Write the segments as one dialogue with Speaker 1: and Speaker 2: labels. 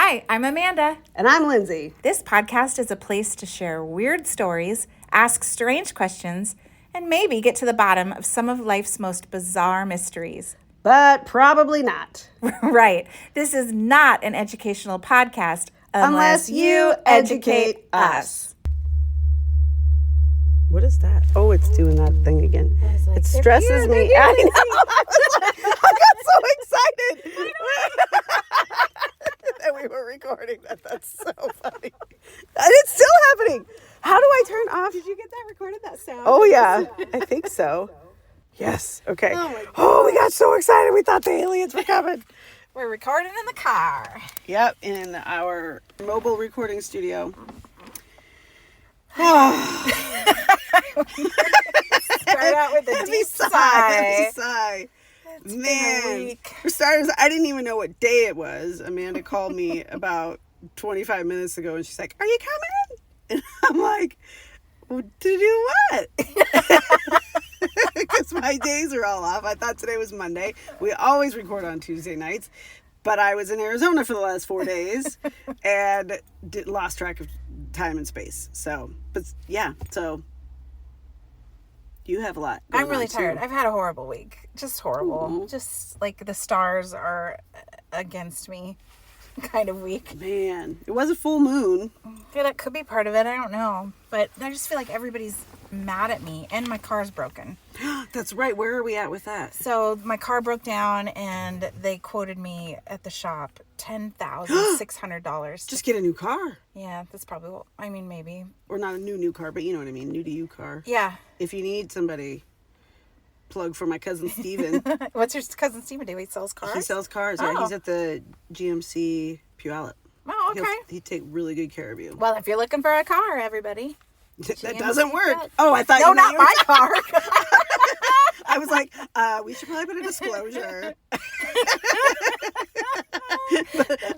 Speaker 1: Hi, I'm Amanda.
Speaker 2: And I'm Lindsay.
Speaker 1: This podcast is a place to share weird stories, ask strange questions, and maybe get to the bottom of some of life's most bizarre mysteries.
Speaker 2: But probably not.
Speaker 1: Right. This is not an educational podcast unless you educate us.
Speaker 2: What is that? Oh, it's doing that thing again. It stresses me. I know. I got so excited that we were recording that. That's so funny. And it's still happening. How do I turn off?
Speaker 3: Did you get that recorded, that sound?
Speaker 2: Oh, yeah. I think so. Yes. Okay. Oh, we got so excited. We thought the aliens were coming.
Speaker 1: We're recording in the car.
Speaker 2: Yep, in our mobile recording studio.
Speaker 1: Start out with a deep sigh.
Speaker 2: Heavy sigh.
Speaker 1: It's
Speaker 2: Man,
Speaker 1: been a week.
Speaker 2: For starters, I didn't even know what day it was. Amanda called me about 25 minutes ago, and she's like, "Are you coming?" And I'm like, well, "To do what?" Because my days are all off. I thought today was Monday. We always record on Tuesday nights, but I was in Arizona for the last 4 days and lost track of time and space. So, but yeah, so you have a lot going
Speaker 1: I'm really
Speaker 2: on,
Speaker 1: tired.
Speaker 2: too.
Speaker 1: I've had a horrible week. Just horrible.
Speaker 2: Ooh.
Speaker 1: Just like the stars are against me kind of week.
Speaker 2: Man, it was a full moon.
Speaker 1: Yeah, that could be part of it. I don't know. But I just feel like everybody's mad at me and my car's broken.
Speaker 2: That's right. Where are we at with that?
Speaker 1: So my car broke down and they quoted me at the shop $10,600.
Speaker 2: Just get a new car.
Speaker 1: Yeah, that's probably what, I mean, maybe.
Speaker 2: Or not a new car, but you know what I mean. New to you car.
Speaker 1: Yeah.
Speaker 2: If you need somebody, plug for my cousin Steven.
Speaker 1: What's your cousin Steven do? He sells cars?
Speaker 2: He sells cars. Yeah,
Speaker 1: Oh.
Speaker 2: he's at the GMC Puyallup.
Speaker 1: Oh, okay.
Speaker 2: He'd take really good care of you.
Speaker 1: Well, if you're looking for a car, everybody.
Speaker 2: That doesn't work.
Speaker 1: Puyallup.
Speaker 2: Oh, I thought
Speaker 1: No,
Speaker 2: you meant
Speaker 1: not my car.
Speaker 2: I was like, we should probably put a disclosure.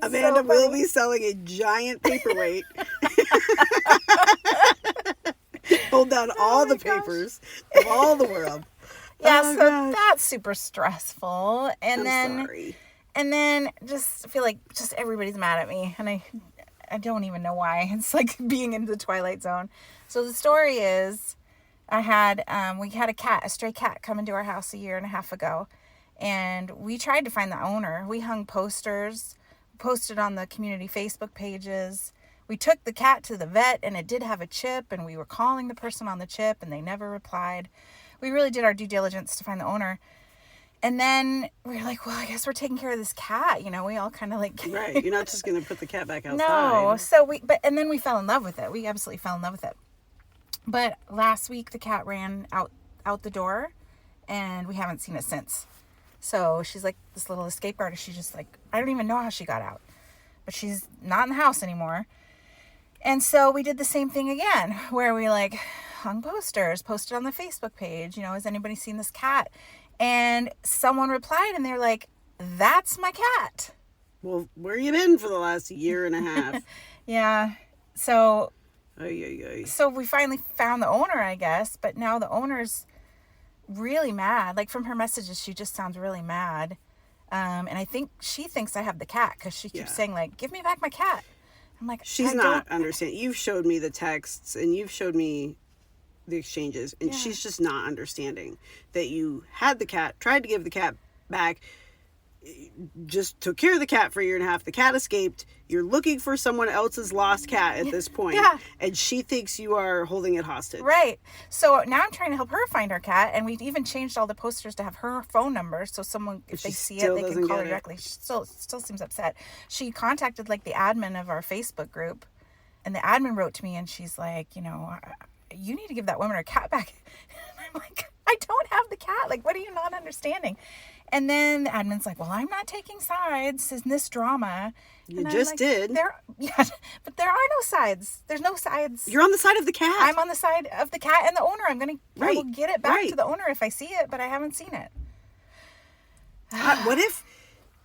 Speaker 2: Amanda will be selling a giant paperweight. Hold down all the papers of all the world.
Speaker 1: Yeah,
Speaker 2: Oh,
Speaker 1: so
Speaker 2: God.
Speaker 1: that's super stressful. And
Speaker 2: I'm sorry.
Speaker 1: then just feel like just everybody's mad at me, and I don't even know why. It's like being in the Twilight Zone. So the story is, we had a stray cat come into our house 1.5 years ago, and we tried to find the owner. We hung posters, posted on the community Facebook pages. We took the cat to the vet, and it did have a chip, and we were calling the person on the chip, and they never replied. We really did our due diligence to find the owner. And then we were like, well, I guess we're taking care of this cat. You know, we all kind of like...
Speaker 2: Right. You're not just going to put the cat back outside.
Speaker 1: No. So and then we fell in love with it. We absolutely fell in love with it. But last week the cat ran out the door, and we haven't seen it since. So she's like this little escape artist. She's just like, I don't even know how she got out. But she's not in the house anymore. And so we did the same thing again, where we like hung posters, posted on the Facebook page, you know, has anybody seen this cat? And someone replied, and they're like, that's my cat.
Speaker 2: Well, where you been for the last 1.5 years?
Speaker 1: Yeah. So
Speaker 2: Ay.
Speaker 1: So we finally found the owner, I guess, but now the owner's really mad. Like from her messages, she just sounds really mad. And I think she thinks I have the cat because she keeps saying like, give me back my cat. I'm like,
Speaker 2: She's not understanding. You've showed me the texts and you've showed me the exchanges, and she's just not understanding that you had the cat, tried to give the cat back, just took care of the cat for 1.5 years. The cat escaped. You're looking for someone else's lost cat at this point.
Speaker 1: Yeah.
Speaker 2: And she thinks you are holding it hostage.
Speaker 1: Right. So now I'm trying to help her find her cat, and we've even changed all the posters to have her phone number, so someone, if they see it, they can call her directly. She still seems upset. She contacted like the admin of our Facebook group, and the admin wrote to me, and she's like, you know, you need to give that woman her cat back. And I'm like, I don't have the cat. Like, what are you not understanding? And then the admin's like, well, I'm not taking sides in this drama.
Speaker 2: You just did.
Speaker 1: Yeah, but there are no sides. There's no sides.
Speaker 2: You're on the side of the cat.
Speaker 1: I'm on the side of the cat and the owner. I will get it back to the owner if I see it, but I haven't seen it.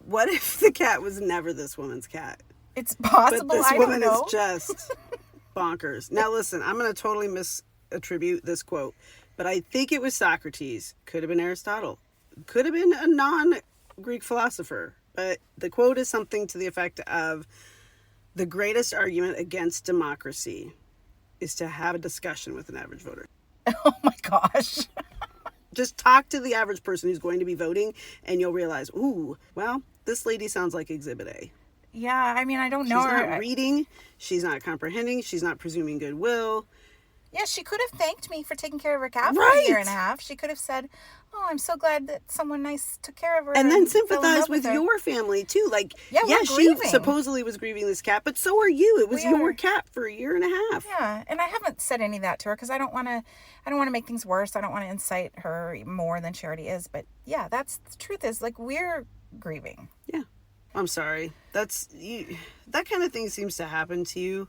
Speaker 2: What if the cat was never this woman's cat?
Speaker 1: It's possible.
Speaker 2: But this
Speaker 1: I
Speaker 2: woman
Speaker 1: don't know.
Speaker 2: is just bonkers. Now listen, I'm going to totally misattribute this quote, but I think it was Socrates. Could have been Aristotle. Could have been a non-Greek philosopher. But the quote is something to the effect of, The greatest argument against democracy is to have a discussion with an average voter.
Speaker 1: Oh my gosh.
Speaker 2: Just talk to the average person who's going to be voting, and you'll realize, ooh, well, this lady sounds like Exhibit A.
Speaker 1: Yeah, I mean, I don't know
Speaker 2: She's
Speaker 1: her.
Speaker 2: not reading, she's not comprehending, she's not presuming goodwill.
Speaker 1: Yeah, she could have thanked me for taking care of her cat for
Speaker 2: Right.
Speaker 1: a year and a half. She could have said, "Oh, I'm so glad that someone nice took care of her."
Speaker 2: And then
Speaker 1: fell in
Speaker 2: sympathize
Speaker 1: love
Speaker 2: with
Speaker 1: her."
Speaker 2: your family too. Like,
Speaker 1: Yeah, we're
Speaker 2: she
Speaker 1: grieving.
Speaker 2: supposedly was grieving this cat, but so are you. It was
Speaker 1: We
Speaker 2: your
Speaker 1: are.
Speaker 2: cat for a year and a half.
Speaker 1: Yeah, and I haven't said any of that to her because I don't want to make things worse. I don't want to incite her more than she already is. But yeah, that's the truth. Is like we're grieving.
Speaker 2: Yeah. I'm sorry. That's you. That kind of thing seems to happen to you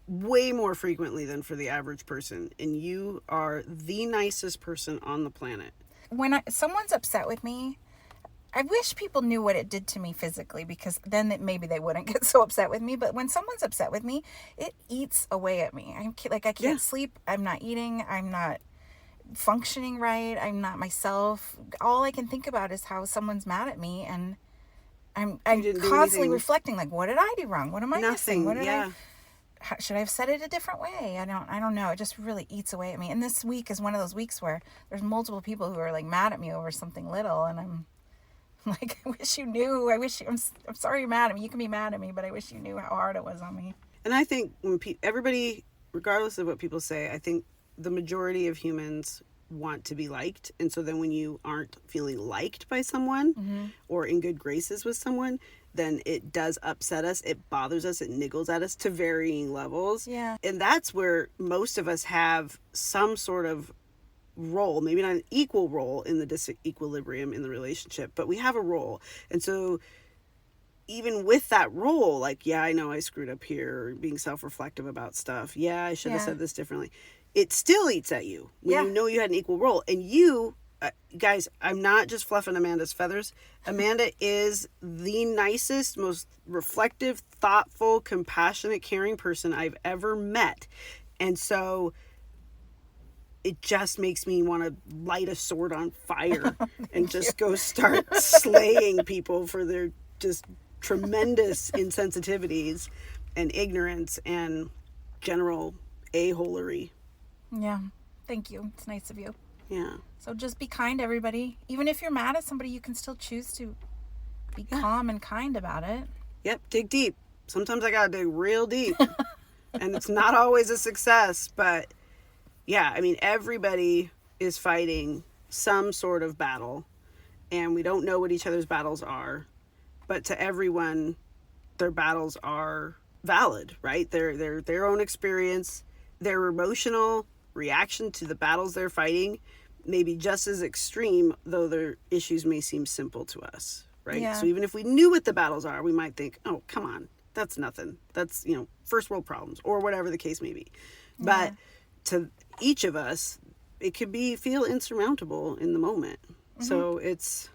Speaker 2: way more frequently than for the average person, and you are the nicest person on the planet.
Speaker 1: When someone's upset with me, I wish people knew what it did to me physically, because then maybe they wouldn't get so upset with me. But when someone's upset with me, it eats away at me. I can't sleep. I'm not eating. I'm not functioning right. I'm not myself. All I can think about is how someone's mad at me, and I'm
Speaker 2: didn't do
Speaker 1: constantly
Speaker 2: anything.
Speaker 1: reflecting, like, what did I do wrong? What am I missing? What did
Speaker 2: Yeah.
Speaker 1: should I have said it a different way? I don't know. It just really eats away at me. And this week is one of those weeks where there's multiple people who are like mad at me over something little, and I'm like, I wish you knew. I'm sorry you're mad at me. You can be mad at me, but I wish you knew how hard it was on me.
Speaker 2: And I think when everybody, regardless of what people say, I think the majority of humans want to be liked. And so then when you aren't feeling liked by someone or in good graces with someone, then it does upset us. It bothers us. It niggles at us to varying levels.
Speaker 1: Yeah.
Speaker 2: And that's where most of us have some sort of role, maybe not an equal role in the disequilibrium in the relationship, but we have a role. And so even with that role, like, yeah, I know I screwed up here, or being self-reflective about stuff. Yeah, I should have said this differently. It still eats at you when you know you had an equal role. And you, guys, I'm not just fluffing Amanda's feathers. Amanda is the nicest, most reflective, thoughtful, compassionate, caring person I've ever met. And so it just makes me want to light a sword on fire and just go start slaying people for their just tremendous insensitivities and ignorance and general a-holery.
Speaker 1: Yeah. Thank you. It's nice of you.
Speaker 2: Yeah.
Speaker 1: So just be kind, everybody. Even if you're mad at somebody, you can still choose to be calm and kind about it.
Speaker 2: Yep. Dig deep. Sometimes I got to dig real deep. And it's not always a success, but yeah, I mean, everybody is fighting some sort of battle, and we don't know what each other's battles are, but to everyone, their battles are valid, right? They're their own experience, their emotional reaction to the battles they're fighting may be just as extreme, though their issues may seem simple to us, right?
Speaker 1: Yeah.
Speaker 2: So even if we knew what the battles are, we might think, oh, come on, that's nothing. That's, first world problems, or whatever the case may be.
Speaker 1: Yeah.
Speaker 2: But to each of us, it could feel insurmountable in the moment. So it's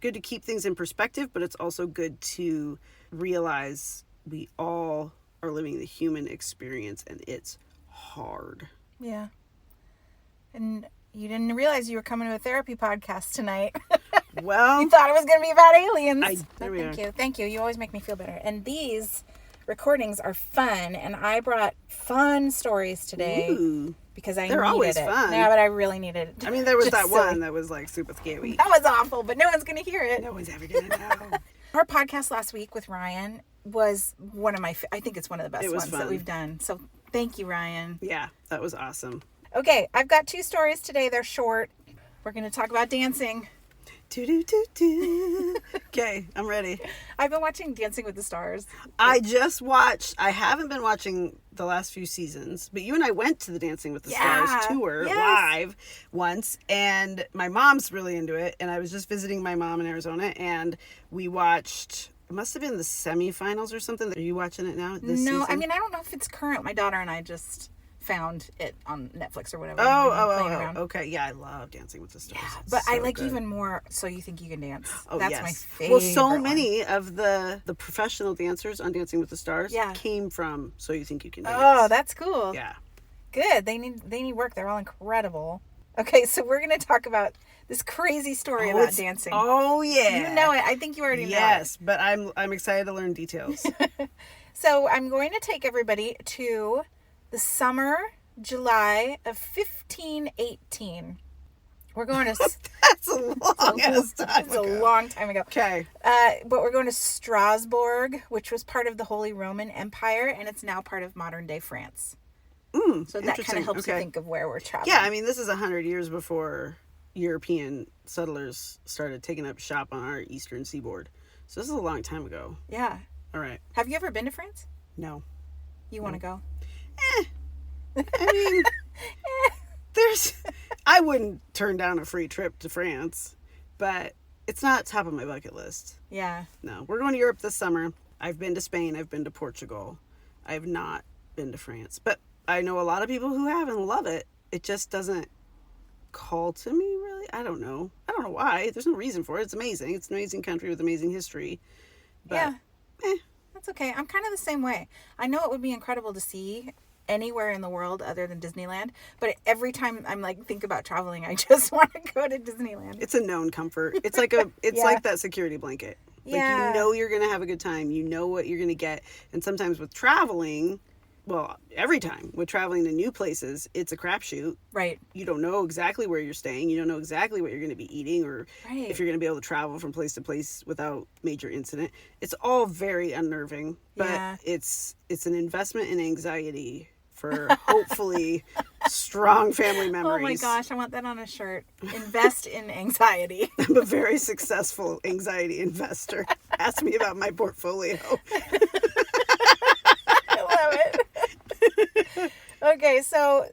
Speaker 2: good to keep things in perspective, but it's also good to realize we all are living the human experience, and it's hard.
Speaker 1: Yeah. And you didn't realize you were coming to a therapy podcast tonight.
Speaker 2: Well,
Speaker 1: You thought it was going to be about aliens.
Speaker 2: there we are.
Speaker 1: Thank you. You always make me feel better. And these recordings are fun, and I brought fun stories today
Speaker 2: Ooh.
Speaker 1: because I
Speaker 2: They're
Speaker 1: needed
Speaker 2: always
Speaker 1: it.
Speaker 2: fun.
Speaker 1: Yeah, but I really needed it.
Speaker 2: I mean, there was
Speaker 1: Just
Speaker 2: that
Speaker 1: silly.
Speaker 2: one that was like super scary.
Speaker 1: That was awful, but no one's going to hear it.
Speaker 2: No one's ever gonna know.
Speaker 1: Our podcast last week with Ryan was one of I think it's one of the best
Speaker 2: It was
Speaker 1: ones that
Speaker 2: fun.
Speaker 1: we've done. So thank you, Ryan.
Speaker 2: Yeah, that was awesome.
Speaker 1: Okay, I've got 2 stories today. They're short. We're going to talk about dancing.
Speaker 2: Okay, I'm ready.
Speaker 1: I've been watching Dancing with the Stars.
Speaker 2: I haven't been watching the last few seasons, but you and I went to the Dancing with the Stars tour live once, and my mom's really into it, and I was just visiting my mom in Arizona, and we watched, it must have been the semifinals or something. Are you watching it now? This
Speaker 1: No,
Speaker 2: season?
Speaker 1: I mean, I don't know if it's current. My daughter and I just found it on Netflix or whatever. Playing around.
Speaker 2: Okay. Yeah, I love Dancing with the Stars.
Speaker 1: Yeah,
Speaker 2: It's
Speaker 1: but I
Speaker 2: so
Speaker 1: like
Speaker 2: good.
Speaker 1: even more So You Think You Can Dance.
Speaker 2: Oh,
Speaker 1: That's
Speaker 2: yes.
Speaker 1: my favorite.
Speaker 2: Well, so
Speaker 1: one.
Speaker 2: many of the professional dancers on Dancing with the Stars
Speaker 1: Yeah.
Speaker 2: came from So You Think You Can Dance.
Speaker 1: Oh, that's cool.
Speaker 2: Yeah.
Speaker 1: Good. They need work. They're all incredible. Okay, so we're going to talk about this crazy story about dancing.
Speaker 2: Oh, yeah.
Speaker 1: You know it. I think you already know it.
Speaker 2: Yes, but I'm excited to learn details.
Speaker 1: So I'm going to take everybody to the summer, July of 1518. We're going to...
Speaker 2: That's a long ass time
Speaker 1: It's a long time ago.
Speaker 2: Okay.
Speaker 1: But we're going to Strasbourg, which was part of the Holy Roman Empire, and it's now part of modern-day France. So that kind of helps you think of where we're traveling.
Speaker 2: Yeah, I mean, this is 100 years before European settlers started taking up shop on our eastern seaboard. So this is a long time ago.
Speaker 1: Yeah.
Speaker 2: All right.
Speaker 1: Have you ever been to France?
Speaker 2: No.
Speaker 1: You want to go?
Speaker 2: I mean, I wouldn't turn down a free trip to France, but it's not top of my bucket list.
Speaker 1: Yeah.
Speaker 2: No, we're going to Europe this summer. I've been to Spain. I've been to Portugal. I have not been to France, but I know a lot of people who have and love it. It just doesn't call to me, really. I don't know why. There's no reason for it. It's amazing. It's an amazing country with amazing history. But,
Speaker 1: yeah. That's okay. I'm kind of the same way. I know it would be incredible to see anywhere in the world other than Disneyland, but every time I'm like think about traveling, I just want to go to Disneyland.
Speaker 2: It's a known comfort. It's like like that security blanket. Like you know you're going to have a good time. You know what you're going to get. And sometimes with traveling, well, every time with traveling to new places, it's a crapshoot.
Speaker 1: Right.
Speaker 2: You don't know exactly where you're staying. You don't know exactly what you're going to be eating or if you're going to be able to travel from place to place without major incident. It's all very unnerving, but it's an investment in anxiety for hopefully strong family memories.
Speaker 1: Oh my gosh, I want that on a shirt. Invest in anxiety.
Speaker 2: I'm a very successful anxiety investor. Ask me about my portfolio.
Speaker 1: I love it. Okay, so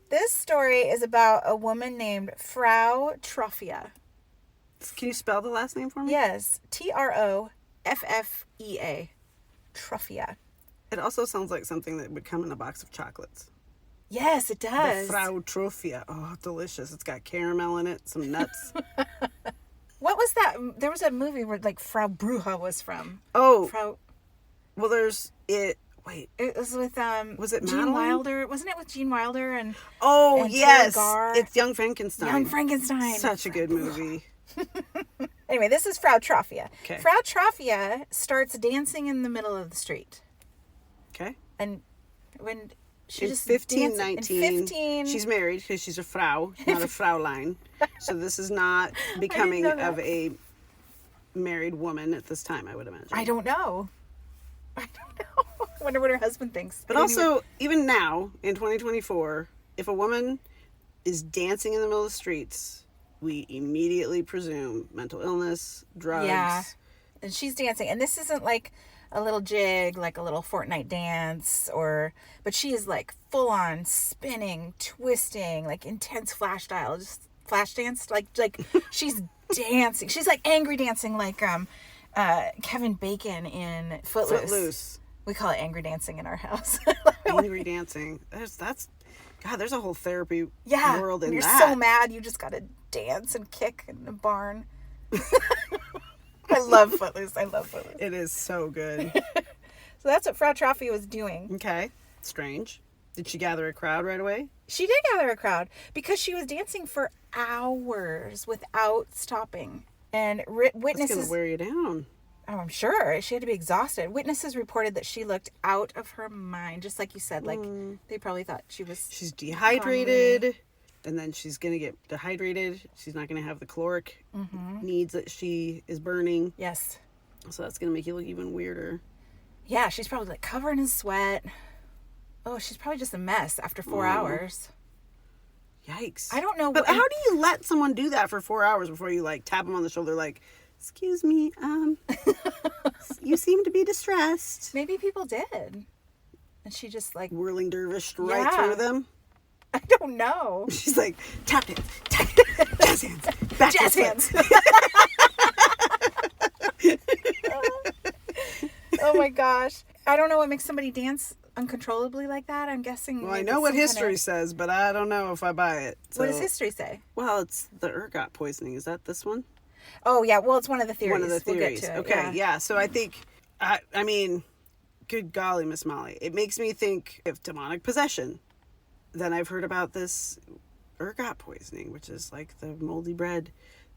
Speaker 1: this story is about a woman named Frau Troffea.
Speaker 2: Can you spell the last name for me?
Speaker 1: Yes, Troffea. Troffea.
Speaker 2: It also sounds like something that would come in a box of chocolates.
Speaker 1: Yes, it does.
Speaker 2: The Frau Troffea. Oh, delicious. It's got caramel in it, some nuts.
Speaker 1: What was that? There was a movie where like Frau Bruja was from.
Speaker 2: Oh. Well, there's it. Wait.
Speaker 1: It was with
Speaker 2: was it
Speaker 1: Gene
Speaker 2: Madeline?
Speaker 1: Wilder? Wasn't it with Gene Wilder and and
Speaker 2: yes.
Speaker 1: Gar?
Speaker 2: It's Young Frankenstein.
Speaker 1: Young Frankenstein.
Speaker 2: Such a good movie.
Speaker 1: Anyway, this is Frau Troffea.
Speaker 2: Okay.
Speaker 1: Frau Troffea starts dancing in the middle of the street.
Speaker 2: Okay.
Speaker 1: And when she
Speaker 2: in
Speaker 1: just
Speaker 2: 1519,
Speaker 1: in 15,
Speaker 2: she's married because she's a Frau, not a Fraulein. So this is not becoming of a married woman at this time, I would imagine.
Speaker 1: I don't know. I wonder what her husband thinks.
Speaker 2: But also, even now, in 2024, if a woman is dancing in the middle of the streets, we immediately presume mental illness, drugs.
Speaker 1: Yeah. And she's dancing. And this isn't like a little jig, like a little Fortnite dance, but she is like full on spinning, twisting, like intense flash style, just flash dance. Like she's dancing. She's like angry dancing, like Kevin Bacon in Footloose. We call it angry dancing in our house.
Speaker 2: Angry dancing. There's a whole therapy world in
Speaker 1: you're
Speaker 2: that.
Speaker 1: You're so mad, you just gotta dance and kick in a barn. I love Footloose.
Speaker 2: It is so good.
Speaker 1: So that's what Frau Troffea was doing.
Speaker 2: Okay. Strange. Did she gather a crowd right away?
Speaker 1: She did gather a crowd because she was dancing for hours without stopping. And witnesses...
Speaker 2: That's going to wear you down.
Speaker 1: Oh, I'm sure. She had to be exhausted. Witnesses reported that she looked out of her mind. Just like you said, like they probably thought she's
Speaker 2: dehydrated. And then she's going to get dehydrated. She's not going to have the caloric needs that she is burning.
Speaker 1: Yes.
Speaker 2: So that's going to make you look even weirder.
Speaker 1: Yeah, she's probably like covered in sweat. Oh, she's probably just a mess after 4 hours.
Speaker 2: Yikes.
Speaker 1: I don't know.
Speaker 2: But how do you let someone do that for 4 hours before you like tap them on the shoulder like, excuse me, you seem to be distressed.
Speaker 1: Maybe people did. And she just like...
Speaker 2: Whirling dervished right through them.
Speaker 1: I don't know.
Speaker 2: She's like, tap dance, jazz hands, back
Speaker 1: jazz hands. Oh my gosh. I don't know what makes somebody dance uncontrollably like that. I'm guessing.
Speaker 2: Well, I know what history says, but I don't know if I buy it. So.
Speaker 1: What does history say?
Speaker 2: Well, it's the ergot poisoning. Is that this one?
Speaker 1: Oh, yeah. Well, it's one of the theories.
Speaker 2: One of the theories.
Speaker 1: We'll get to it.
Speaker 2: Okay, yeah. So I think, I mean, good golly, Miss Molly. It makes me think of demonic possession. Then I've heard about this ergot poisoning, which is like the moldy bread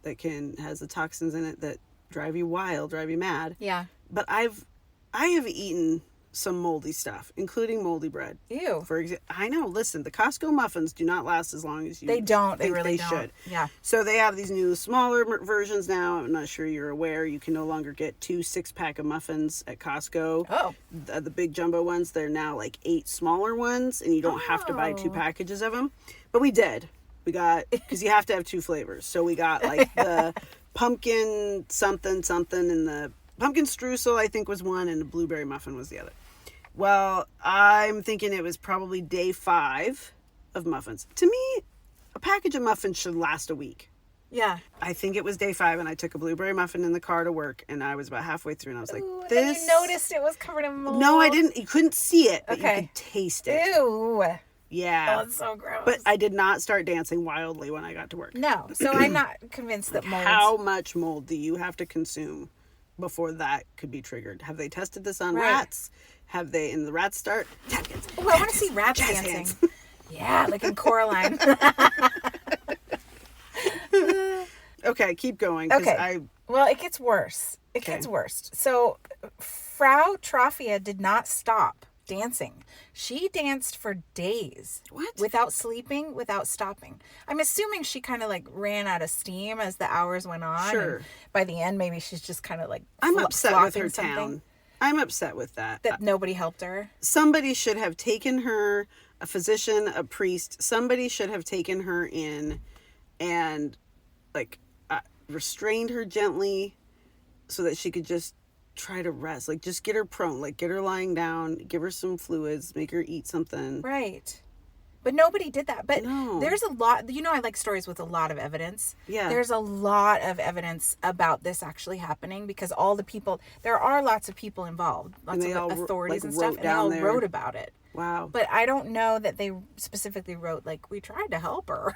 Speaker 2: that has the toxins in it that drive you wild, drive you mad.
Speaker 1: Yeah.
Speaker 2: But I have eaten some moldy stuff, including moldy bread.
Speaker 1: Ew.
Speaker 2: I know. Listen, the Costco muffins do not last as long as you.
Speaker 1: They don't. They
Speaker 2: think
Speaker 1: really
Speaker 2: they
Speaker 1: don't.
Speaker 2: should.
Speaker 1: Yeah.
Speaker 2: So they have these new smaller versions now. I'm not sure you're aware. You can no longer get 2 6-pack of muffins at Costco.
Speaker 1: Oh.
Speaker 2: The big jumbo ones. They're now like 8 smaller ones, and you don't have to buy 2 packages of them. But we did. We got, because you have to have 2 flavors. So we got like the pumpkin something and the pumpkin streusel, I think, was one, and the blueberry muffin was the other. Well, I'm thinking it was probably day 5 of muffins. To me, a package of muffins should last a week.
Speaker 1: Yeah.
Speaker 2: I think it was day 5, and I took a blueberry muffin in the car to work, and I was about halfway through, and I was like,
Speaker 1: Ooh,
Speaker 2: this...
Speaker 1: Then you noticed it was covered in mold.
Speaker 2: No, I didn't. You couldn't see it, but
Speaker 1: Okay.
Speaker 2: you could taste it.
Speaker 1: Ew.
Speaker 2: Yeah.
Speaker 1: Oh, it's so gross.
Speaker 2: But I did not start dancing wildly when I got to work.
Speaker 1: No. So I'm not convinced that mold...
Speaker 2: How much mold do you have to consume before that could be triggered? Have they tested this on rats? Have they, in the rats start? Tap dance.
Speaker 1: Oh, I want to see rats
Speaker 2: jazz
Speaker 1: dancing.
Speaker 2: hands.
Speaker 1: Yeah, like in Coraline.
Speaker 2: Okay, keep going. 'Cause
Speaker 1: Okay. Well, it gets worse. It gets worse. So, Frau Trophia did not stop dancing. She danced for days.
Speaker 2: What?
Speaker 1: Without sleeping, without stopping. I'm assuming she kind of like ran out of steam as the hours went on.
Speaker 2: Sure.
Speaker 1: And by the end, maybe she's just kind of like
Speaker 2: I'm upset with her
Speaker 1: something
Speaker 2: town. I'm upset with that.
Speaker 1: that nobody helped her.
Speaker 2: Somebody should have taken her, a physician, a priest, somebody should have taken her in and like restrained her gently so that she could just try to rest. Like, just get her prone, like get her lying down, give her some fluids, make her eat something.
Speaker 1: Right. But nobody did that. But
Speaker 2: No.
Speaker 1: there's a lot, I like stories with a lot of evidence.
Speaker 2: Yeah.
Speaker 1: There's a lot of evidence about this actually happening because all the people, there are lots of people involved, lots
Speaker 2: they
Speaker 1: of
Speaker 2: all
Speaker 1: authorities
Speaker 2: like,
Speaker 1: and stuff,
Speaker 2: wrote
Speaker 1: and they all
Speaker 2: down there.
Speaker 1: wrote about it.
Speaker 2: Wow.
Speaker 1: But I don't know that they specifically wrote, like, we tried to help her.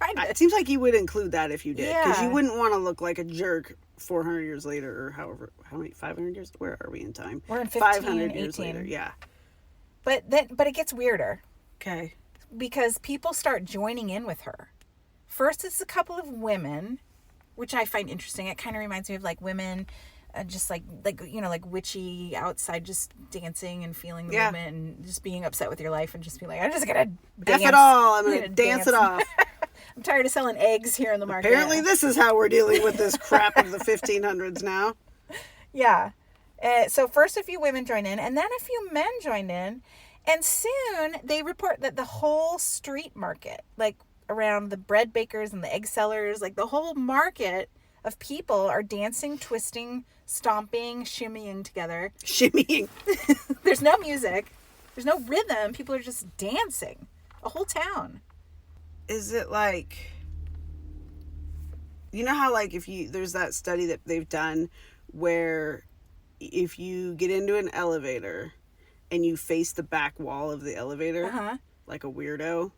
Speaker 2: It seems like you would include that if you did. Because
Speaker 1: Yeah.
Speaker 2: you wouldn't want to look like a jerk 400 years later or how many, 500 years? Where are we in time?
Speaker 1: We're in
Speaker 2: 500 years
Speaker 1: 18.
Speaker 2: later, yeah.
Speaker 1: But it gets weirder
Speaker 2: Okay.
Speaker 1: because people start joining in with her. First, it's a couple of women, which I find interesting. It kind of reminds me of like women, just like witchy outside, just dancing and feeling the movement and just being upset with your life and just being like, I'm just gonna dance.
Speaker 2: F it all. I'm gonna dance it off.
Speaker 1: I'm tired of selling eggs here in the market.
Speaker 2: Apparently, this is how we're dealing with this crap of the 1500s now.
Speaker 1: Yeah. So first a few women joined in, and then a few men joined in, and soon they report that the whole street market, like around the bread bakers and the egg sellers, like the whole market of people are dancing, twisting, stomping, shimmying together.
Speaker 2: Shimmying.
Speaker 1: There's no music. There's no rhythm. People are just dancing. A whole town.
Speaker 2: Is it like, you know how like there's that study that they've done where if you get into an elevator and you face the back wall of the elevator like a weirdo,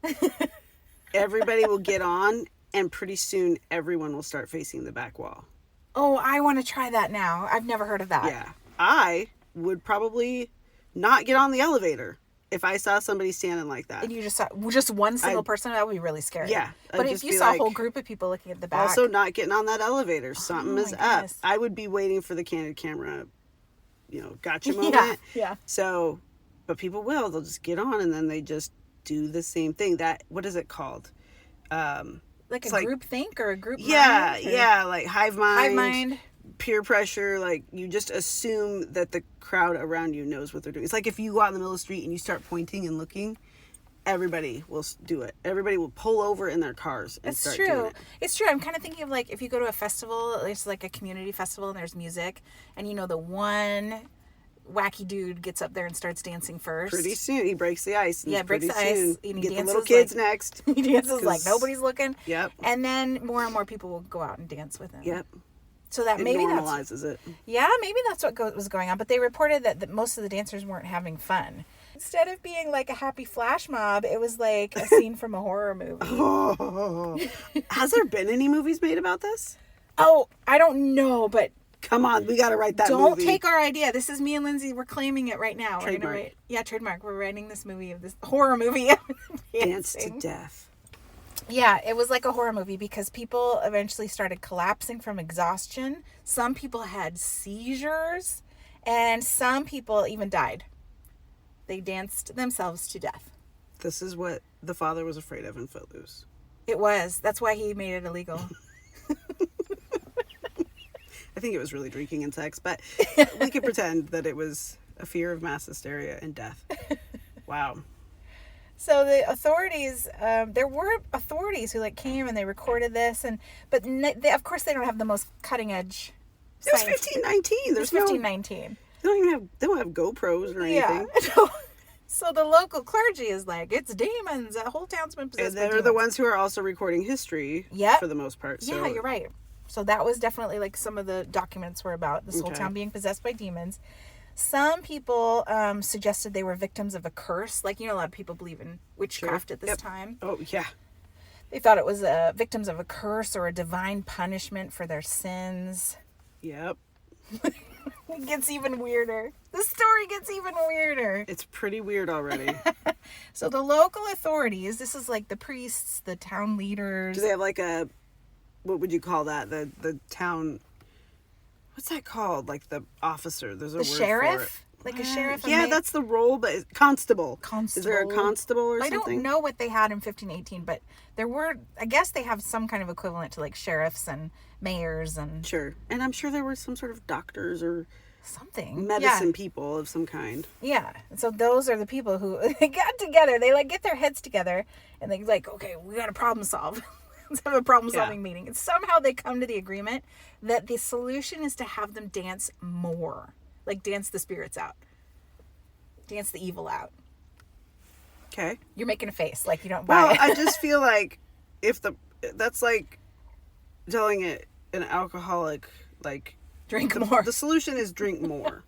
Speaker 2: everybody will get on and pretty soon everyone will start facing the back wall.
Speaker 1: Oh, I want to try that now. I've never heard of that.
Speaker 2: Yeah. I would probably not get on the elevator if I saw somebody standing like that.
Speaker 1: And you just saw just one single person, that would be really scary.
Speaker 2: Yeah.
Speaker 1: But if you saw a whole group of people looking at the back.
Speaker 2: Also not getting on that elevator. Something is up.
Speaker 1: goodness.
Speaker 2: I would be waiting for the candid camera, gotcha moment.
Speaker 1: Yeah.
Speaker 2: So, but people will. They'll just get on and then they just do the same thing. What is it called?
Speaker 1: Like a group think or a group mind?
Speaker 2: Yeah. Like hive mind.
Speaker 1: Hive mind.
Speaker 2: Peer pressure, like you just assume that the crowd around you knows what they're doing. It's like if you go out in the middle of the street and you start pointing and looking, everybody will do it. Everybody will pull over in their cars and start doing it.
Speaker 1: It's true. I'm kind of thinking of like if you go to a festival, it's like a community festival and there's music, and the one wacky dude gets up there and starts dancing first.
Speaker 2: Pretty soon he breaks the ice.
Speaker 1: Yeah, breaks the ice. And he
Speaker 2: get the
Speaker 1: dances
Speaker 2: little kids
Speaker 1: like,
Speaker 2: next.
Speaker 1: He dances like nobody's looking.
Speaker 2: Yep.
Speaker 1: And then more and more people will go out and dance with him.
Speaker 2: Yep.
Speaker 1: So that
Speaker 2: It
Speaker 1: maybe
Speaker 2: normalizes it.
Speaker 1: Yeah, maybe that's what was going on. But they reported that most of the dancers weren't having fun. Instead of being like a happy flash mob, it was like a scene from a horror movie.
Speaker 2: Oh. Has there been any movies made about this?
Speaker 1: Oh, I don't know, but
Speaker 2: come on, we got to write that
Speaker 1: don't
Speaker 2: movie.
Speaker 1: take our idea. This is me and Lindsay. We're claiming it right now.
Speaker 2: Trademark.
Speaker 1: Trademark. We're writing this movie of this horror movie.
Speaker 2: Dance to Death.
Speaker 1: Yeah, it was like a horror movie because people eventually started collapsing from exhaustion. Some people had seizures, and some people even died. They danced themselves to death.
Speaker 2: This is what the father was afraid of in Footloose.
Speaker 1: It was. That's why he made it illegal.
Speaker 2: I think it was really drinking and sex, but we could pretend that it was a fear of mass hysteria and death. Wow.
Speaker 1: So the authorities, there were authorities who like came and they recorded this, but they, of course they don't have the most cutting edge.
Speaker 2: It was 1519. There's
Speaker 1: 1519.
Speaker 2: They don't have GoPros or anything.
Speaker 1: Yeah. So the local clergy is like, it's demons. The whole town's been possessed.
Speaker 2: And they're the ones who are also recording history.
Speaker 1: Yep.
Speaker 2: For the most part. So.
Speaker 1: Yeah, you're right. So that was definitely like some of the documents were about this whole town being possessed by demons. Some people suggested they were victims of a curse. Like, a lot of people believe in witchcraft at this time.
Speaker 2: Oh, yeah.
Speaker 1: They thought it was victims of a curse or a divine punishment for their sins.
Speaker 2: Yep.
Speaker 1: It gets even weirder. The story gets even weirder.
Speaker 2: It's pretty weird already.
Speaker 1: So the local authorities, this is like the priests, the town leaders.
Speaker 2: Do they have like a, what would you call that? The town, what's that called? Like the officer. There's a word
Speaker 1: sheriff?
Speaker 2: for it.
Speaker 1: Like a sheriff?
Speaker 2: Yeah, that's the role, but constable.
Speaker 1: Constable.
Speaker 2: Is there a constable or something?
Speaker 1: I don't know what they had in 1518, but there were, I guess they have some kind of equivalent to like sheriffs and mayors and...
Speaker 2: Sure. And I'm sure there were some sort of doctors or...
Speaker 1: something.
Speaker 2: Medicine people of some kind.
Speaker 1: Yeah. So those are the people who got together. They like get their heads together and they like, okay, we got to problem solve. Let's have a problem solving meeting. And somehow they come to the agreement that the solution is to have them dance more. Like dance the spirits out. Dance the evil out.
Speaker 2: Okay.
Speaker 1: You're making a face like you don't buy it.
Speaker 2: I just feel like that's like telling an alcoholic like
Speaker 1: drink more.
Speaker 2: The solution is drink more.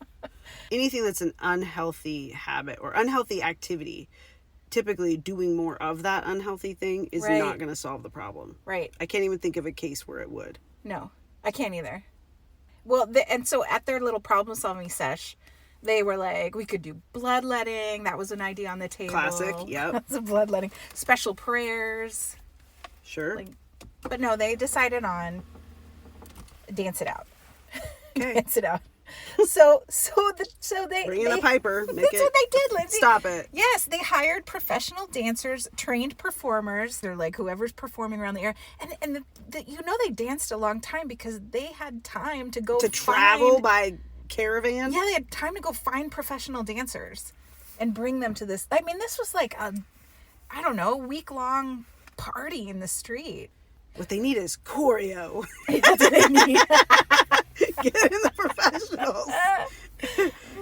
Speaker 2: Anything that's an unhealthy habit or unhealthy activity, typically doing more of that unhealthy thing is not going to solve the problem.
Speaker 1: Right.
Speaker 2: I can't even think of a case where it would.
Speaker 1: No, I can't either. Well, and so at their little problem solving sesh, they were like, we could do bloodletting. That was an idea on the table.
Speaker 2: Classic, yep.
Speaker 1: That's a bloodletting. Special prayers.
Speaker 2: Sure.
Speaker 1: But no, they decided on dance it out.
Speaker 2: Okay.
Speaker 1: Dance it out. So they
Speaker 2: bring in a piper. Make
Speaker 1: that's what they did, Lindsay.
Speaker 2: Stop it.
Speaker 1: Yes, they hired professional dancers, trained performers. They're like whoever's performing around the area, and they danced a long time because they had time to go
Speaker 2: travel by caravan.
Speaker 1: Yeah, they had time to go find professional dancers and bring them to this. I mean, this was like a week-long party in the street.
Speaker 2: What they need is choreo.
Speaker 1: That's what they need.
Speaker 2: Get in the professionals.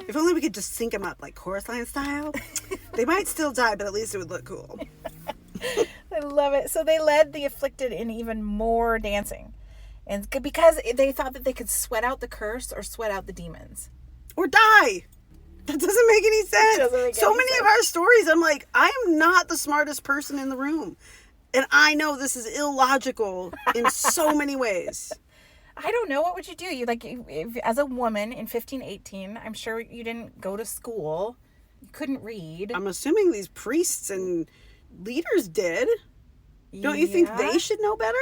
Speaker 2: If only we could just sync them up like chorus line style. They might still die, but at least it would look cool.
Speaker 1: I love it. So they led the afflicted in even more dancing. And because they thought that they could sweat out the curse or sweat out the demons.
Speaker 2: Or die. That doesn't make any sense. So many of our stories, I'm like, I'm not the smartest person in the room. And I know this is illogical in so many ways.
Speaker 1: I don't know. What would you do? You if, as a woman in 1518, I'm sure you didn't go to school. You couldn't read.
Speaker 2: I'm assuming these priests and leaders did. Don't you think they should know better?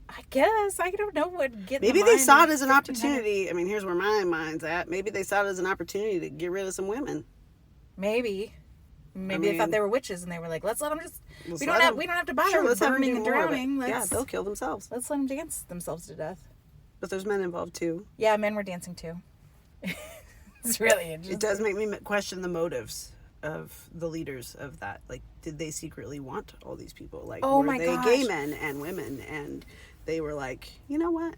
Speaker 1: I guess. I don't know what get.
Speaker 2: Maybe they saw it as an opportunity. I mean, here's where my mind's at. Maybe they saw it as an opportunity to get rid of some women.
Speaker 1: Maybe they thought they were witches and they were like, let's let them just. We don't have to bother with burning and drowning.
Speaker 2: Yeah, they'll kill themselves.
Speaker 1: Let's let them dance themselves to death.
Speaker 2: But there's men involved too.
Speaker 1: Yeah, men were dancing too. It's really interesting.
Speaker 2: It does make me question the motives of the leaders of that. Like, did they secretly want all these people? Like, were they gay men and women? And they were like, you know what?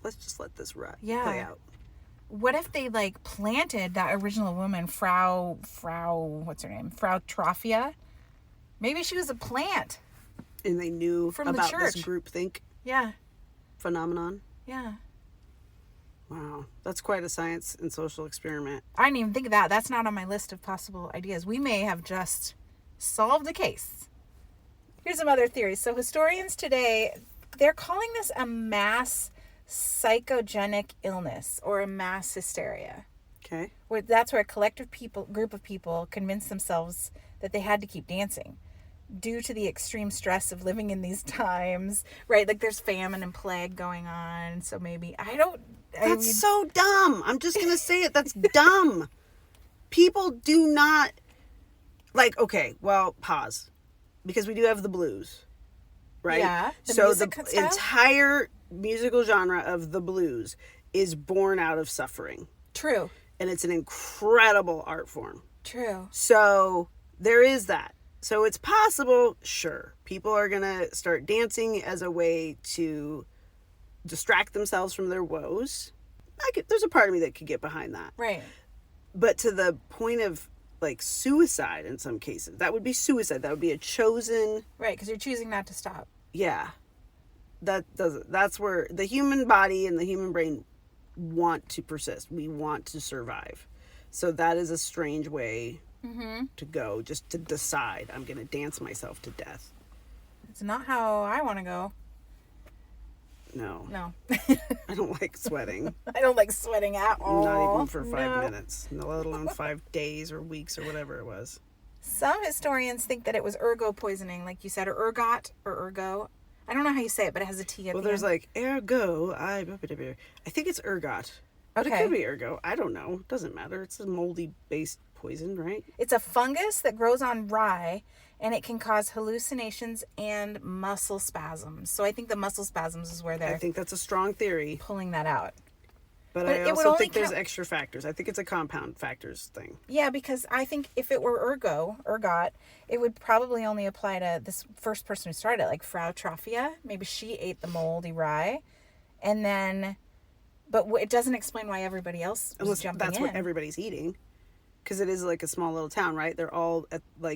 Speaker 2: Let's just let this play out.
Speaker 1: What if they planted that original woman, Frau, what's her name? Frau Trophia? Maybe she was a plant.
Speaker 2: And they knew
Speaker 1: from
Speaker 2: about
Speaker 1: the church.
Speaker 2: This groupthink phenomenon.
Speaker 1: Yeah.
Speaker 2: Wow. That's quite a science and social experiment.
Speaker 1: I didn't even think of that. That's not on my list of possible ideas. We may have just solved a case. Here's some other theories. So historians today, they're calling this a mass psychogenic illness or a mass hysteria.
Speaker 2: Okay.
Speaker 1: That's where a group of people convinced themselves that they had to keep dancing due to the extreme stress of living in these times, right? Like there's famine and plague going on. So maybe,
Speaker 2: That's so dumb. I'm just going to say it. That's dumb. people do not, like, okay, well, pause. Because we do have the blues, right?
Speaker 1: Yeah.
Speaker 2: So the
Speaker 1: music style?
Speaker 2: entire musical genre of the blues is born out of suffering.
Speaker 1: True.
Speaker 2: And it's an incredible art form.
Speaker 1: True.
Speaker 2: So there is that. So it's possible, sure, people are going to start dancing as a way to distract themselves from their woes. There's a part of me that could get behind that.
Speaker 1: Right.
Speaker 2: But to the point of, like, suicide in some cases, that would be suicide. That would be a chosen...
Speaker 1: Right, because you're choosing not to stop.
Speaker 2: Yeah. That's where the human body and the human brain want to persist. We want to survive. So that is a strange way to go, just to decide I'm going to dance myself to death.
Speaker 1: It's not how I want to go.
Speaker 2: No.
Speaker 1: I
Speaker 2: don't like sweating.
Speaker 1: I don't like sweating at all.
Speaker 2: Not even for 5 minutes, let alone 5 days or weeks or whatever it was.
Speaker 1: Some historians think that it was ergo poisoning, like you said, or ergot, or ergo. I don't know how you say it, but it has a T at the end.
Speaker 2: Well, there's like ergo. I think it's ergot. But
Speaker 1: Okay.
Speaker 2: It could be ergo. I don't know. Doesn't matter. It's a moldy-based poison, right?
Speaker 1: It's a fungus that grows on rye, and it can cause hallucinations and muscle spasms. So I think the muscle spasms is where
Speaker 2: I
Speaker 1: they're
Speaker 2: think that's a strong theory.
Speaker 1: pulling that out.
Speaker 2: But
Speaker 1: But
Speaker 2: I
Speaker 1: it would
Speaker 2: also
Speaker 1: only
Speaker 2: think there's
Speaker 1: count-
Speaker 2: extra factors. I think it's a compound factors thing.
Speaker 1: Yeah, because I think if it were ergot, it would probably only apply to this first person who started it, like Frau Trophia. Maybe she ate the moldy rye. And then, but it doesn't explain why everybody else was
Speaker 2: Unless
Speaker 1: jumping
Speaker 2: that's
Speaker 1: in.
Speaker 2: what everybody's eating. Because it is like a small little town, right? They're all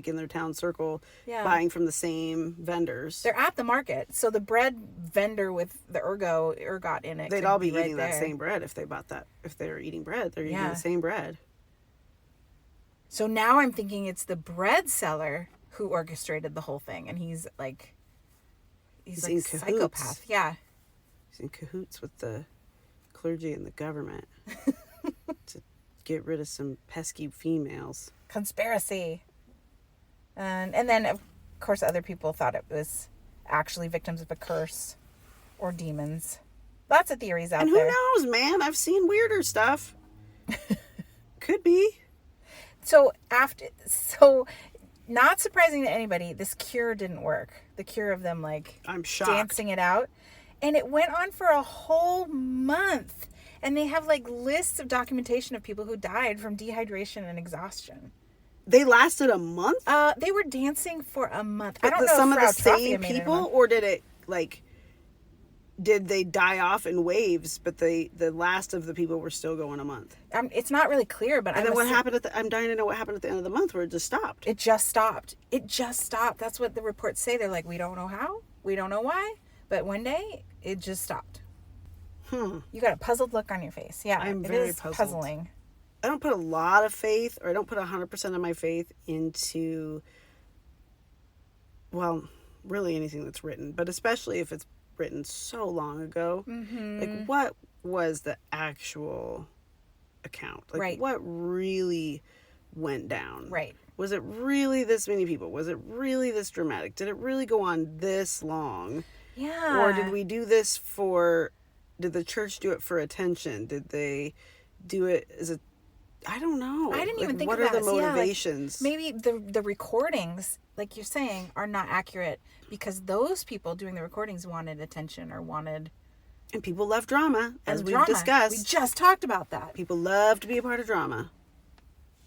Speaker 2: in their town circle buying from the same vendors.
Speaker 1: They're at the market. So the bread vendor with the ergot in it.
Speaker 2: They'd
Speaker 1: could
Speaker 2: all be
Speaker 1: right
Speaker 2: eating that
Speaker 1: there.
Speaker 2: same bread if they bought that. If they're eating bread, they're eating
Speaker 1: Yeah.
Speaker 2: the same bread.
Speaker 1: So now I'm thinking it's the bread seller who orchestrated the whole thing. And he's like
Speaker 2: in
Speaker 1: a
Speaker 2: cahoots.
Speaker 1: psychopath. Yeah.
Speaker 2: He's in cahoots with the clergy and the government to get rid of some pesky females.
Speaker 1: Conspiracy. And then, of course, other people thought it was actually victims of a curse or demons. Lots of theories out
Speaker 2: And
Speaker 1: there.
Speaker 2: who knows, man? I've seen weirder stuff. Could be.
Speaker 1: So not surprising to anybody, this cure didn't work. The cure of them
Speaker 2: I'm shocked.
Speaker 1: dancing it out. And it went on for a whole month. And they have lists of documentation of people who died from dehydration and exhaustion.
Speaker 2: They lasted a month?
Speaker 1: They were dancing for a month. I don't know
Speaker 2: some
Speaker 1: if
Speaker 2: of the
Speaker 1: Frau Trophia
Speaker 2: same
Speaker 1: made it a
Speaker 2: people,
Speaker 1: month.
Speaker 2: or did it did they die off in waves? But the last of the people were still going a month.
Speaker 1: It's not really clear, but
Speaker 2: And then what happened I'm dying to know what happened at the end of the month where it just stopped.
Speaker 1: It just stopped. That's what the reports say. They're like, we don't know how, we don't know why, but one day it just stopped. You got a puzzled look on your face. Yeah,
Speaker 2: I'm
Speaker 1: it
Speaker 2: very
Speaker 1: is
Speaker 2: puzzled.
Speaker 1: puzzling.
Speaker 2: I don't put a lot of faith, or I don't put 100% of my faith into, well, really anything that's written, but especially if it's written so long ago.
Speaker 1: Mm-hmm.
Speaker 2: What was the actual account?
Speaker 1: Right.
Speaker 2: What really went down?
Speaker 1: Right.
Speaker 2: Was it really this many people? Was it really this dramatic? Did it really go on this long?
Speaker 1: Yeah.
Speaker 2: Or did we do this did the church do it for attention? Did they do it as a, I don't know.
Speaker 1: I didn't even think
Speaker 2: what
Speaker 1: of
Speaker 2: are
Speaker 1: that.
Speaker 2: the
Speaker 1: So, yeah,
Speaker 2: motivations?
Speaker 1: maybe the recordings, like you're saying, are not accurate because those people doing the recordings wanted attention or wanted
Speaker 2: And people love drama, as we've
Speaker 1: drama.
Speaker 2: discussed.
Speaker 1: We just talked about that.
Speaker 2: People love to be a part of drama.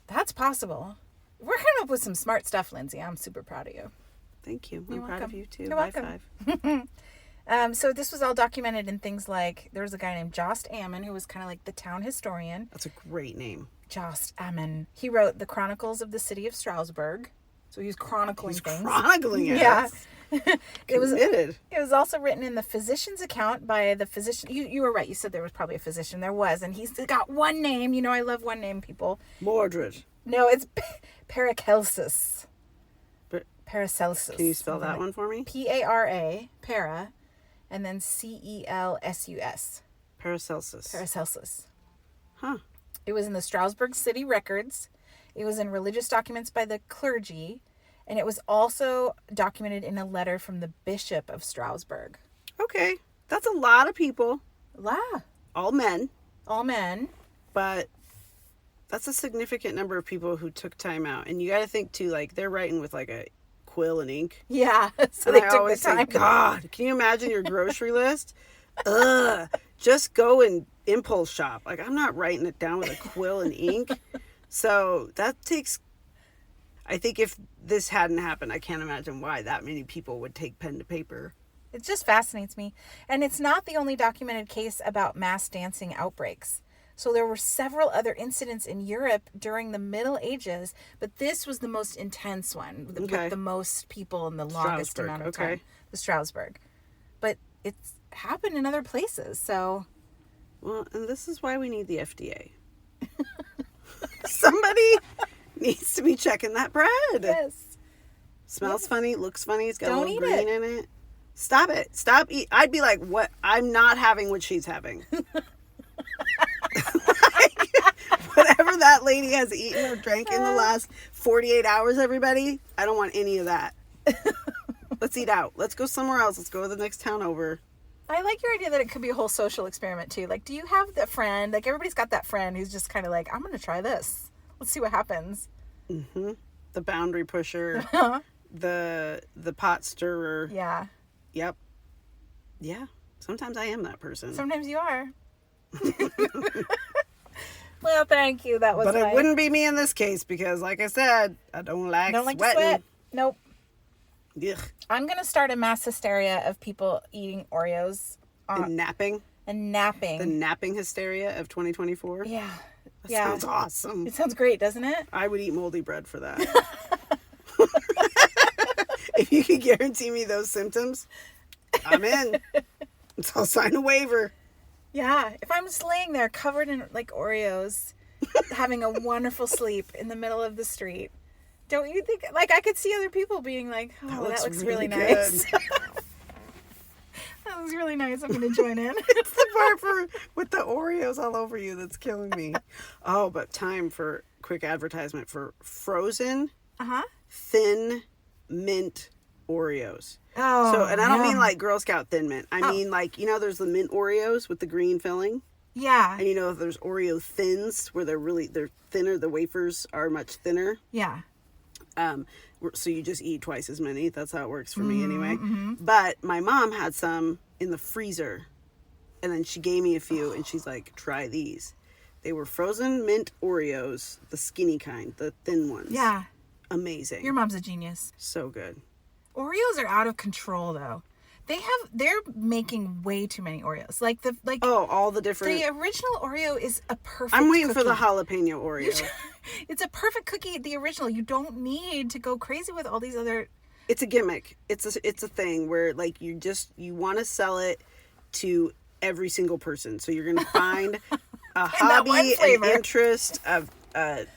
Speaker 1: That's possible. We're coming up with some smart stuff, Lindsay. I'm super proud of you.
Speaker 2: Thank you. I'm
Speaker 1: You're
Speaker 2: proud of
Speaker 1: welcome.
Speaker 2: you too.
Speaker 1: You're
Speaker 2: High
Speaker 1: welcome.
Speaker 2: five.
Speaker 1: So this was all documented in things like, there was a guy named Jost Ammon who was kind of like the town historian.
Speaker 2: That's a great name.
Speaker 1: Jost Ammon. He wrote the Chronicles of the City of Strasbourg. So he was chronicling things.
Speaker 2: Chronicling it.
Speaker 1: Yeah.
Speaker 2: Committed.
Speaker 1: It was also written in the physician's account by the physician. You were right. You said there was probably a physician. There was. And he's got one name. You know, I love one name people.
Speaker 2: Mordred.
Speaker 1: No, it's Paracelsus.
Speaker 2: But
Speaker 1: Paracelsus.
Speaker 2: can you spell that one for me?
Speaker 1: P-A-R-A, para, and then C-E-L-S-U-S.
Speaker 2: Paracelsus.
Speaker 1: Paracelsus.
Speaker 2: Huh.
Speaker 1: It was in the Strasbourg City Records. It was in religious documents by the clergy. And it was also documented in a letter from the Bishop of Strasbourg.
Speaker 2: Okay. That's a lot of people.
Speaker 1: La.
Speaker 2: All men.
Speaker 1: All men.
Speaker 2: But That's a significant number of people who took time out. And you got to think, too, like, they're writing with, like, a quill and ink.
Speaker 1: Yeah. So
Speaker 2: And
Speaker 1: they
Speaker 2: I
Speaker 1: took
Speaker 2: always
Speaker 1: the time.
Speaker 2: say, God, can you imagine your grocery list? Ugh. Just go and impulse shop. Like, I'm not writing it down with a quill and ink. So that takes... I think if this hadn't happened, I can't imagine why that many people would take pen to paper.
Speaker 1: It just fascinates me. And it's not the only documented case about mass dancing outbreaks. So there were several other incidents in Europe during the Middle Ages, but this was the most intense one with the most people in the longest amount of time. The Strasbourg. But it's happened in other places, so...
Speaker 2: Well, and this is why we need the FDA. Somebody needs to be checking that bread.
Speaker 1: Yes.
Speaker 2: Smells funny, looks funny, it's got
Speaker 1: Don't
Speaker 2: a little
Speaker 1: eat
Speaker 2: green in it. Stop it. Stop eat. I'd be like, what? I'm not having what she's having. Whatever that lady has eaten or drank in the last 48 hours, everybody, I don't want any of that. Let's eat out. Let's go somewhere else. Let's go to the next town over.
Speaker 1: I like your idea that it could be a whole social experiment too. Like, do you have that friend? Like, everybody's got that friend who's just kind of like, I'm going to try this. Let's see what happens.
Speaker 2: Mm-hmm. The boundary pusher. the pot stirrer.
Speaker 1: Yeah.
Speaker 2: Yep. Yeah. Sometimes I am that person.
Speaker 1: Sometimes you are. Well, thank you. That was.
Speaker 2: But it wouldn't be me in this case because, like I said, I don't like
Speaker 1: to
Speaker 2: sweating.
Speaker 1: sweat. Nope.
Speaker 2: Ugh.
Speaker 1: I'm gonna start a mass hysteria of people eating Oreos
Speaker 2: And napping.
Speaker 1: and napping.
Speaker 2: The napping hysteria of 2024.
Speaker 1: Yeah.
Speaker 2: That sounds awesome.
Speaker 1: It sounds great, doesn't it?
Speaker 2: I would eat moldy bread for that. If you could guarantee me those symptoms, I'm in. So I'll sign a waiver.
Speaker 1: Yeah. If I'm just laying there covered in like Oreos, having a wonderful sleep in the middle of the street, don't you think? Like, I could see other people being like, "Oh, that looks really nice." That looks really nice. I'm gonna join in.
Speaker 2: It's the part with the Oreos all over you that's killing me. Oh, but time for quick advertisement for frozen, thin mint Oreos.
Speaker 1: Oh,
Speaker 2: So, and I don't mean like Girl Scout Thin Mint. I mean like, you know, there's the mint Oreos with the green filling.
Speaker 1: Yeah.
Speaker 2: And you know, there's Oreo Thins where they're thinner. The wafers are much thinner.
Speaker 1: Yeah.
Speaker 2: So you just eat twice as many. That's how it works for me anyway. But my mom had some in the freezer. And then she gave me a few and she's like, try these. They were frozen mint Oreos, the skinny kind, the thin ones.
Speaker 1: Yeah.
Speaker 2: Amazing.
Speaker 1: Your mom's a genius.
Speaker 2: So good.
Speaker 1: Oreos are out of control though. They're making way too many Oreos.
Speaker 2: All the different.
Speaker 1: The original Oreo is a perfect
Speaker 2: I'm waiting
Speaker 1: cookie.
Speaker 2: for the jalapeno Oreo.
Speaker 1: It's a perfect cookie, the original. You don't need to go crazy with all these other.
Speaker 2: It's a gimmick. It's a thing where like you want to sell it to every single person. So you're going to find a hobby, an interest of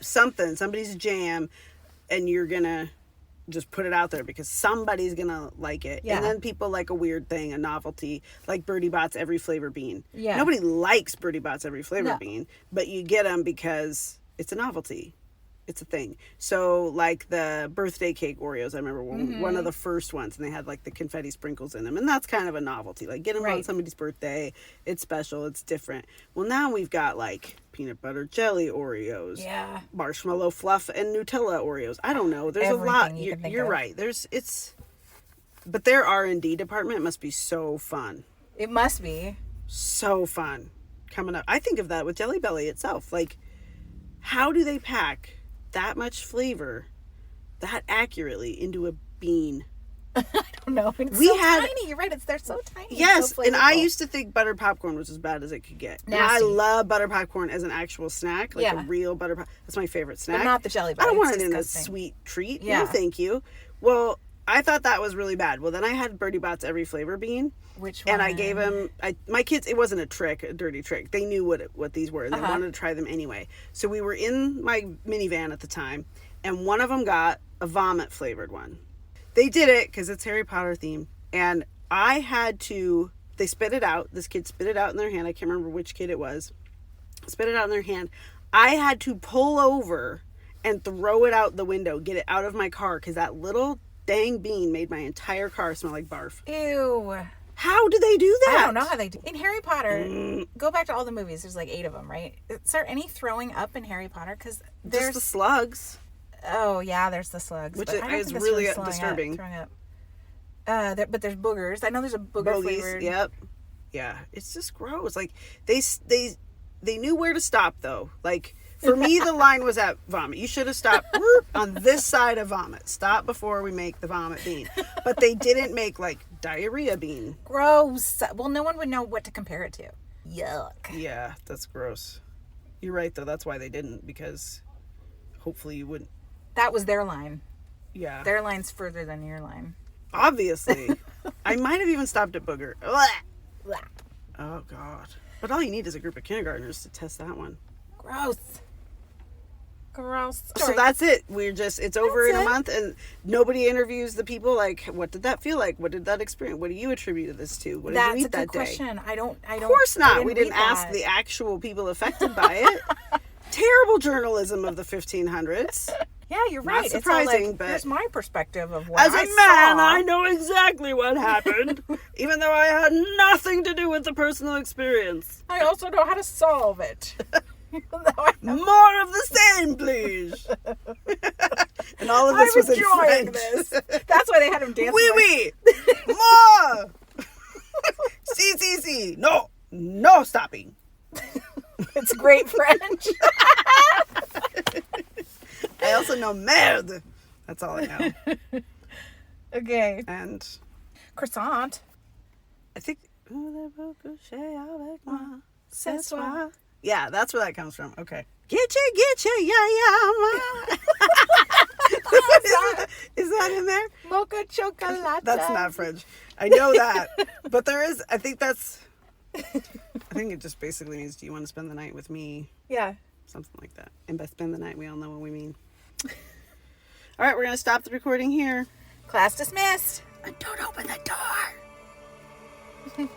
Speaker 2: somebody's jam, and you're going to just put it out there because somebody's going to like it.
Speaker 1: Yeah.
Speaker 2: And then people like a weird thing, a novelty, like Birdie Bot's Every Flavor Bean.
Speaker 1: Yeah.
Speaker 2: Nobody likes Birdie Bot's Every Flavor Bean, but you get them because it's a novelty. It's a thing. So like the birthday cake Oreos, I remember one of the first ones, and they had like the confetti sprinkles in them, and that's kind of a novelty. Like get them on somebody's birthday. It's special. It's different. Well, now we've got like peanut butter jelly Oreos, marshmallow fluff and Nutella Oreos. I don't know. There's
Speaker 1: Everything
Speaker 2: a lot.
Speaker 1: you're
Speaker 2: right. But their R&D department must be so fun.
Speaker 1: It must be
Speaker 2: So fun coming up. I think of that with Jelly Belly itself. Like, how do they pack that much flavor that accurately into a bean?
Speaker 1: I don't know. It's tiny. You're right. They're so tiny.
Speaker 2: Yes,
Speaker 1: so
Speaker 2: and I used to think butter popcorn was as bad as it could get. And I love butter popcorn as an actual snack, like a real butter popcorn. That's my favorite snack.
Speaker 1: But not the Jelly Belly.
Speaker 2: I don't want it in a sweet treat. Yeah. No, thank you. Well, I thought that was really bad. Well, then I had Birdie Bot's Every Flavor Bean.
Speaker 1: Which one?
Speaker 2: And I gave them, my kids, it wasn't a dirty trick. They knew what these were, and they wanted to try them anyway. So we were in my minivan at the time, and one of them got a vomit flavored one. They did it because it's Harry Potter themed, and I had to, they spit it out. This kid spit it out in their hand. I can't remember which kid it was. Spit it out in their hand. I had to pull over and throw it out the window, get it out of my car, because that little dang bean made my entire car smell like barf.
Speaker 1: Ew.
Speaker 2: How do they do that?
Speaker 1: I don't know how they do. In Harry Potter, go back to all the movies. There's like 8 of them, right? Is there any throwing up in Harry Potter? Because there's
Speaker 2: just the slugs.
Speaker 1: Oh yeah, there's the slugs,
Speaker 2: which
Speaker 1: but I don't
Speaker 2: is
Speaker 1: think that's
Speaker 2: really
Speaker 1: throwing
Speaker 2: disturbing.
Speaker 1: Throwing up. But there's boogers. I know there's a booger flavored.
Speaker 2: Yep. Yeah, it's just gross. Like they knew where to stop though. Like for me, the line was at vomit. You should have stopped on this side of vomit. Stop before we make the vomit bean. But they didn't make like diarrhea bean.
Speaker 1: Gross. Well, no one would know what to compare it to. Yuck.
Speaker 2: Yeah, that's gross. You're right though. That's why they didn't, because hopefully you wouldn't.
Speaker 1: That was their line.
Speaker 2: Yeah.
Speaker 1: Their line's further than your line.
Speaker 2: Obviously. I might have even stopped at booger. Blah.
Speaker 1: Blah.
Speaker 2: Oh God. But all you need is a group of kindergartners to test that one.
Speaker 1: Gross. Gross.
Speaker 2: So that's it. It's over in a month, and nobody interviews the people. Like, what did that feel like? What did that experience? What do you attribute this to? What did you eat that day? That's a good question. I don't.
Speaker 1: Of
Speaker 2: course not. We didn't ask the actual people affected by it. Terrible journalism of the 1500s.
Speaker 1: Yeah, you're right.
Speaker 2: Not surprising,
Speaker 1: like,
Speaker 2: but
Speaker 1: here's my perspective of what
Speaker 2: as a
Speaker 1: I
Speaker 2: man,
Speaker 1: saw.
Speaker 2: I know exactly what happened, even though I had nothing to do with the personal experience.
Speaker 1: I also know how to solve it.
Speaker 2: More of the same, please. And all of this was in French.
Speaker 1: This. That's why they had him dancing.
Speaker 2: Oui, oui. More. Si. No stopping.
Speaker 1: It's great French.
Speaker 2: I also know merde. That's all I know.
Speaker 1: Okay.
Speaker 2: And
Speaker 1: croissant.
Speaker 2: I think. Yeah, that's where that comes from. Okay. Get you, yeah. Is that in there?
Speaker 1: Mocha chocolate.
Speaker 2: That's not French. I know that. But there is, I think it just basically means, do you want to spend the night with me?
Speaker 1: Yeah.
Speaker 2: Something like that. And by spend the night, we all know what we mean. All right, we're going to stop the recording here.
Speaker 1: Class dismissed.
Speaker 2: And don't open the door.